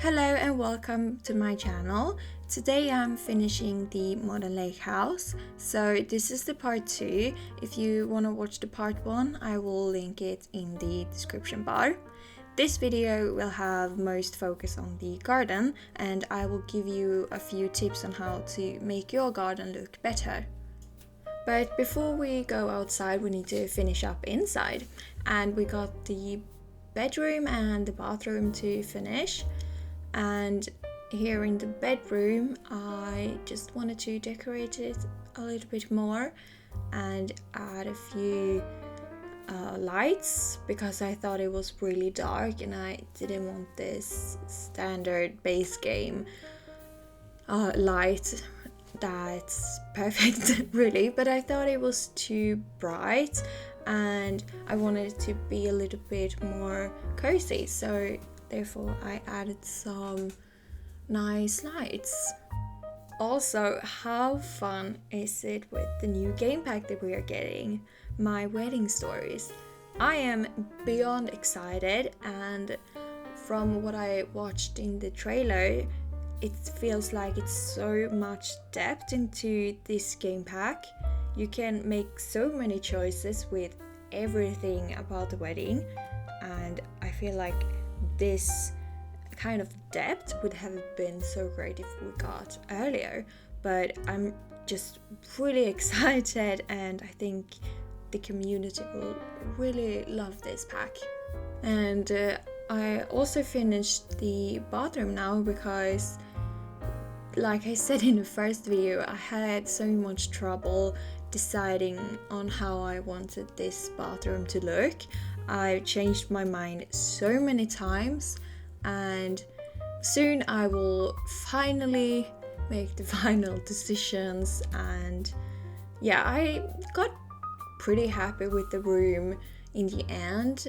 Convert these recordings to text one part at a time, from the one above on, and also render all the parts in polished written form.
Hello and welcome to my channel. Today I'm finishing the modern lake house, so this is the part 2. If you want to watch the part 1, I will link it in the description bar. This video will have most focus on the garden, and I will give you a few tips on how to make your garden look better. But before we go outside, we need to finish up inside, and we got the bedroom and the bathroom to finish. And here in the bedroom, I just wanted to decorate it a little bit more and add a few lights, because I thought it was really dark and I didn't want this standard base game light that's perfect really, but I thought it was too bright and I wanted it to be a little bit more cozy, so therefore I added some nice lights. Also, how fun is it with the new game pack that we are getting, My Wedding Stories? I am beyond excited, and from what I watched in the trailer, it feels like it's so much depth into this game pack. You can make so many choices with everything about the wedding, and I feel like this kind of depth would have been so great if we got earlier, but I'm just really excited and I think the community will really love this pack. And I also finished the bathroom now because, like I said in the first video, I had so much trouble deciding on how I wanted this bathroom to look. I changed my mind so many times, and soon I will finally make the final decisions. And yeah, I got pretty happy with the room in the end,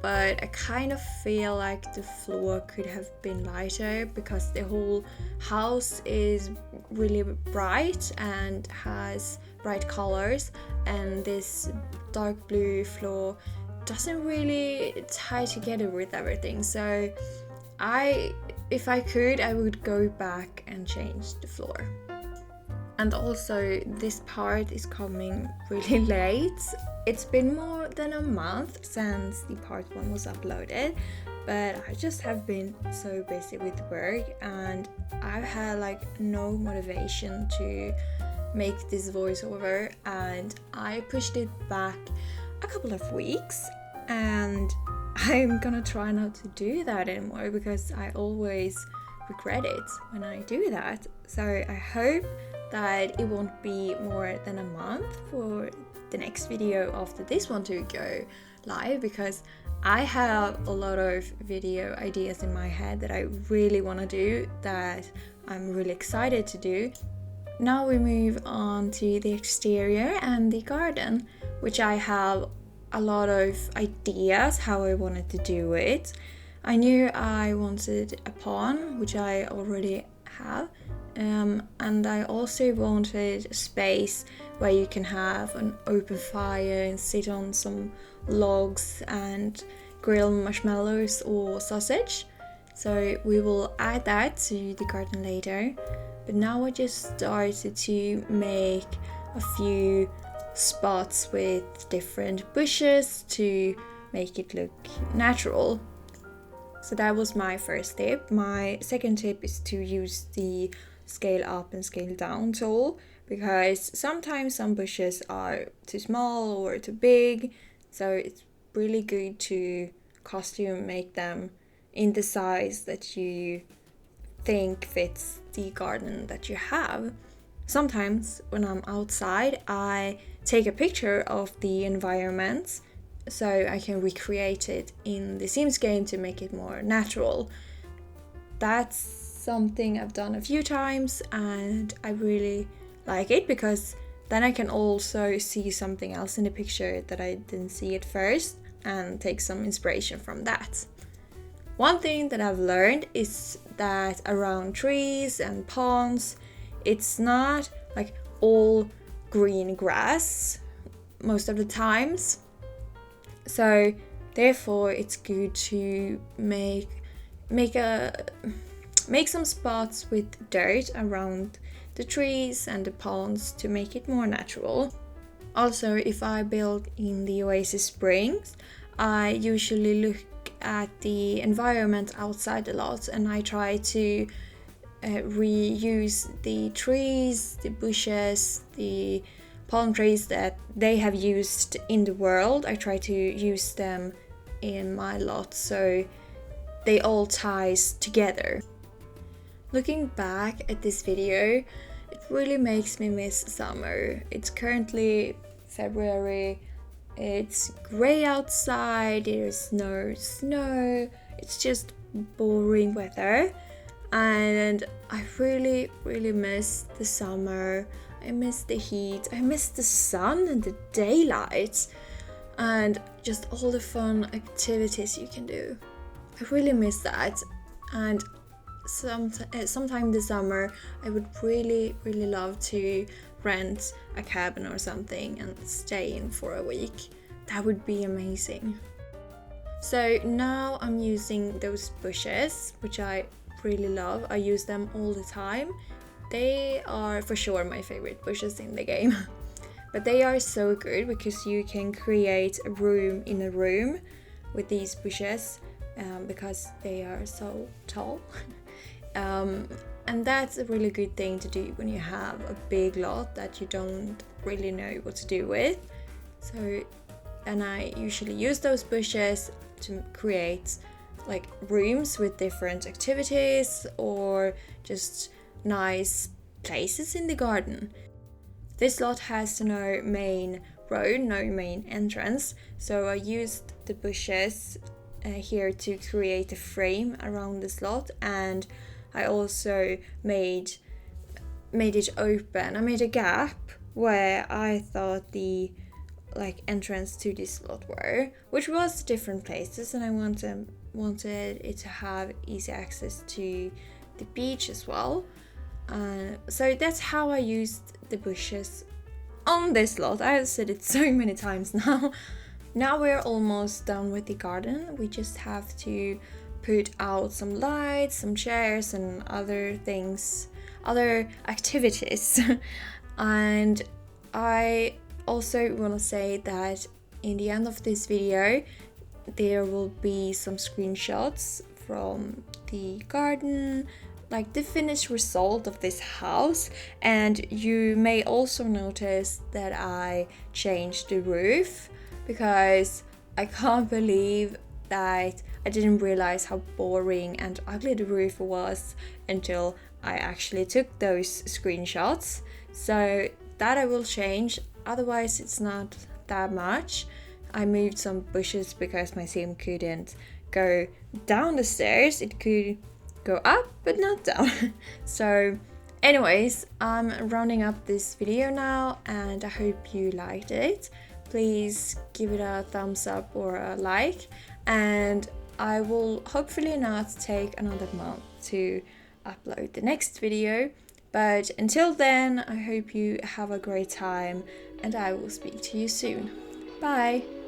but I kind of feel like the floor could have been lighter because the whole house is really bright and has bright colors, and this dark blue floor doesn't really tie together with everything. So if I could, I would go back and change the floor. And also, this part is coming really late. It's been more than a month since the part 1 was uploaded, but I just have been so busy with work and I've had like no motivation to make this voiceover, and I pushed it back a couple of weeks, and I'm gonna try not to do that anymore because I always regret it when I do that. So I hope that it won't be more than a month for the next video after this one to go live, because I have a lot of video ideas in my head that I really want to do, that I'm really excited to do. Now we move on to the exterior and the garden, which I have a lot of ideas how I wanted to do it. I knew I wanted a pond, which I already have, and I also wanted a space where you can have an open fire and sit on some logs and grill marshmallows or sausage. So we will add that to the garden later. But now I just started to make a few spots with different bushes to make it look natural. So that was my first tip. My second tip is to use the scale up and scale down tool, because sometimes some bushes are too small or too big, so it's really good to costume make them in the size that you think fits the garden that you have. Sometimes when I'm outside, I take a picture of the environment so I can recreate it in the Sims game to make it more natural. That's something I've done a few times and I really like it, because then I can also see something else in the picture that I didn't see at first and take some inspiration from that. One thing that I've learned is that around trees and ponds, it's not like all green grass most of the times. So therefore it's good to make a make some spots with dirt around the trees and the ponds to make it more natural. Also, if I build in the Oasis Springs, I usually look at the environment outside a lot, and I try to reuse the trees, the bushes, the palm trees that they have used in the world. I try to use them in my lot so they all ties together. Looking back at this video, it really makes me miss summer. It's currently February, it's grey outside, there's no snow, it's just boring weather, and I really miss the summer. I miss the heat, I miss the sun and the daylight, and just all the fun activities you can do. I really miss that, and sometime this summer I would really love to rent a cabin or something and stay in for a week. That would be amazing. So now I'm using those bushes, which I really love. I use them all the time. They are for sure my favorite bushes in the game. But they are so good because you can create a room in a room with these bushes because they are so tall. And that's a really good thing to do when you have a big lot that you don't really know what to do with. So, and I usually use those bushes to create like rooms with different activities or just nice places in the garden. This lot has no main road, no main entrance, so I used the bushes here to create a frame around this lot, and I also made it open. I made a gap where I thought the entrance to this lot were, which was different places, and I wanted it to have easy access to the beach as well. So that's how I used the bushes on this lot. I've said it so many times now. Now we're almost done with the garden. We just have to put out some lights, some chairs, and other things, other activities. And I also want to say that in the end of this video, there will be some screenshots from the garden, like the finished result of this house. And you may also notice that I changed the roof, because I can't believe that I didn't realize how boring and ugly the roof was until I actually took those screenshots. So that I will change, otherwise it's not that much. I moved some bushes because my sim couldn't go down the stairs. It could go up but not down. So anyways, I'm rounding up this video now, and I hope you liked it. Please give it a thumbs up or a like, and I will hopefully not take another month to upload the next video. But until then, I hope you have a great time, and I will speak to you soon. Bye!